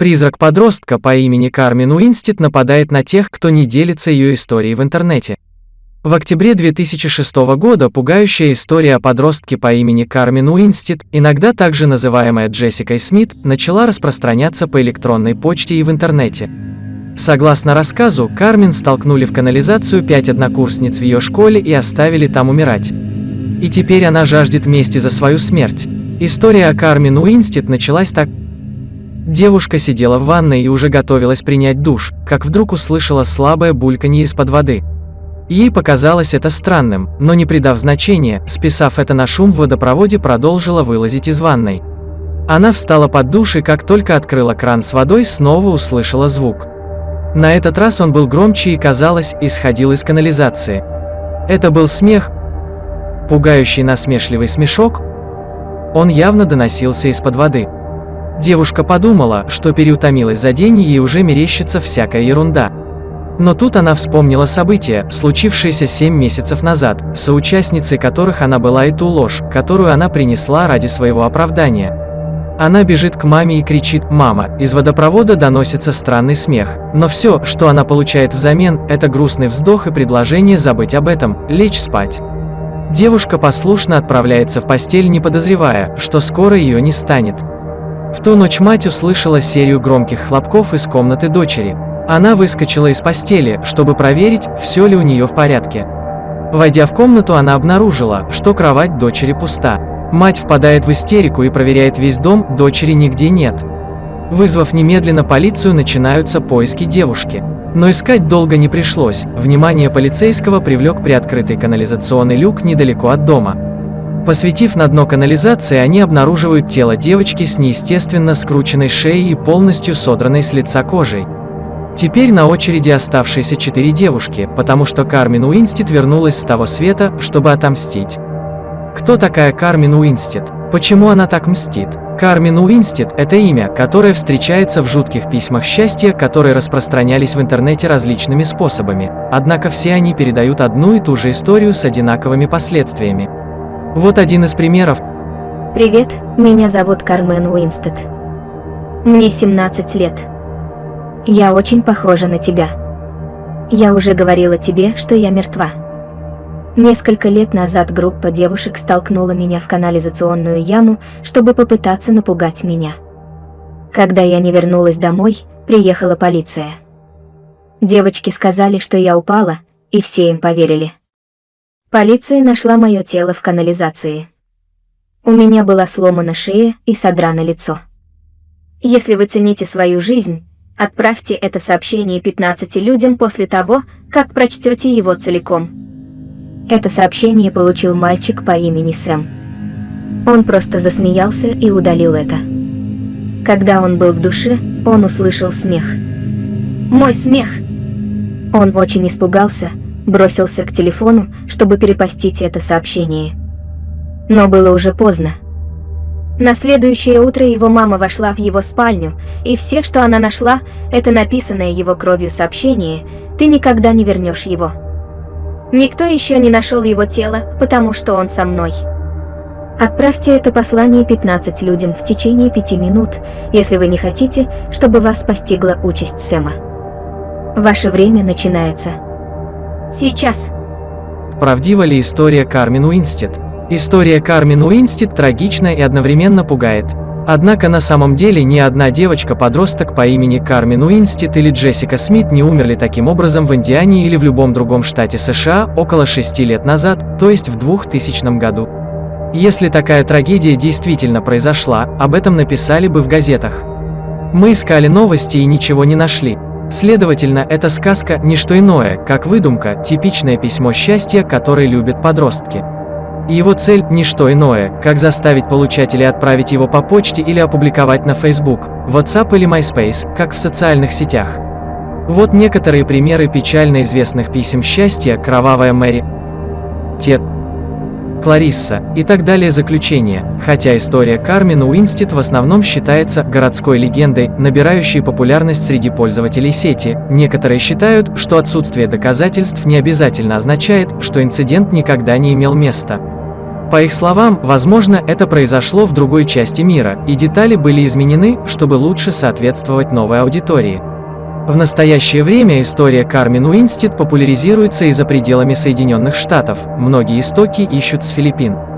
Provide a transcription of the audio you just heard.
Призрак подростка по имени Кармен Уинстед нападает на тех, кто не делится ее историей в интернете. В октябре 2006 года пугающая история о подростке по имени Кармен Уинстед, иногда также называемая Джессикой Смит, начала распространяться по электронной почте и в интернете. Согласно рассказу, Кармен столкнули в канализацию 5 однокурсниц в ее школе и оставили там умирать. И теперь она жаждет мести за свою смерть. История о Кармен Уинстед началась так. Девушка сидела в ванной и уже готовилась принять душ, как вдруг услышала слабое бульканье из-под воды. Ей показалось это странным, но не придав значения, списав это на шум в водопроводе, продолжила вылазить из ванной. Она встала под душ и как только открыла кран с водой, снова услышала звук. На этот раз он был громче и, казалось, исходил из канализации. Это был смех, пугающий насмешливый смешок. Он явно доносился из-под воды. Девушка подумала, что переутомилась за день и ей уже мерещится всякая ерунда. Но тут она вспомнила события, случившиеся 7 месяцев назад, соучастницей которых она была, и ту ложь, которую она принесла ради своего оправдания. Она бежит к маме и кричит: «Мама!». Из водопровода доносится странный смех, но все, что она получает взамен, это грустный вздох и предложение забыть об этом, лечь спать. Девушка послушно отправляется в постель, не подозревая, что скоро ее не станет. В ту ночь мать услышала серию громких хлопков из комнаты дочери. Она выскочила из постели, чтобы проверить, все ли у нее в порядке. Войдя в комнату, она обнаружила, что кровать дочери пуста. Мать впадает в истерику и проверяет весь дом, дочери нигде нет. Вызвав немедленно полицию, начинаются поиски девушки. Но искать долго не пришлось, внимание полицейского привлек приоткрытый канализационный люк недалеко от дома. Посветив на дно канализации, они обнаруживают тело девочки с неестественно скрученной шеей и полностью содранной с лица кожей. Теперь на очереди оставшиеся 4 девушки, потому что Кармен Уинстед вернулась с того света, чтобы отомстить. Кто такая Кармен Уинстед? Почему она так мстит? Кармен Уинстед – это имя, которое встречается в жутких письмах счастья, которые распространялись в интернете различными способами, однако все они передают одну и ту же историю с одинаковыми последствиями. Вот один из примеров. Привет, меня зовут Кармен Уинстед. Мне 17 лет. Я очень похожа на тебя. Я уже говорила тебе, что я мертва. Несколько лет назад группа девушек столкнула меня в канализационную яму, чтобы попытаться напугать меня. Когда я не вернулась домой, приехала полиция. Девочки сказали, что я упала, и все им поверили. Полиция нашла мое тело в канализации. У меня была сломана шея и содрано лицо. Если вы цените свою жизнь, отправьте это сообщение 15 людям после того, как прочтете его целиком. Это сообщение получил мальчик по имени Сэм. Он просто засмеялся и удалил это. Когда он был в душе, он услышал смех. Мой смех! Он очень испугался, бросился к телефону, чтобы перепостить это сообщение. Но было уже поздно. На следующее утро его мама вошла в его спальню, и все, что она нашла, это написанное его кровью сообщение: «Ты никогда не вернешь его». Никто еще не нашел его тело, потому что он со мной. Отправьте это послание 15 людям в течение 5 минут, если вы не хотите, чтобы вас постигла участь Сэма. Ваше время начинается сейчас. Правдива ли история Кармен Уинстед? История Кармен Уинстед трагична и одновременно пугает. Однако на самом деле ни одна девочка-подросток по имени Кармен Уинстед или Джессика Смит не умерли таким образом в Индиане или в любом другом штате США около 6 лет назад, то есть в 2000 году. Если такая трагедия действительно произошла, об этом написали бы в газетах. Мы искали новости и ничего не нашли. Следовательно, эта сказка – не что иное, как выдумка, типичное письмо счастья, которое любят подростки. Его цель – не что иное, как заставить получателей отправить его по почте или опубликовать на Facebook, WhatsApp или MySpace, как в социальных сетях. Вот некоторые примеры печально известных писем счастья: «Кровавая Мэри», «Тед», «Кларисса» и так далее. Заключение: хотя история Кармен Уинстед в основном считается городской легендой, набирающей популярность среди пользователей сети, некоторые считают, что отсутствие доказательств не обязательно означает, что инцидент никогда не имел места. По их словам, возможно, это произошло в другой части мира, и детали были изменены, чтобы лучше соответствовать новой аудитории. В настоящее время история Кармен Уинстед популяризируется и за пределами Соединенных Штатов, многие истоки ищут с Филиппин.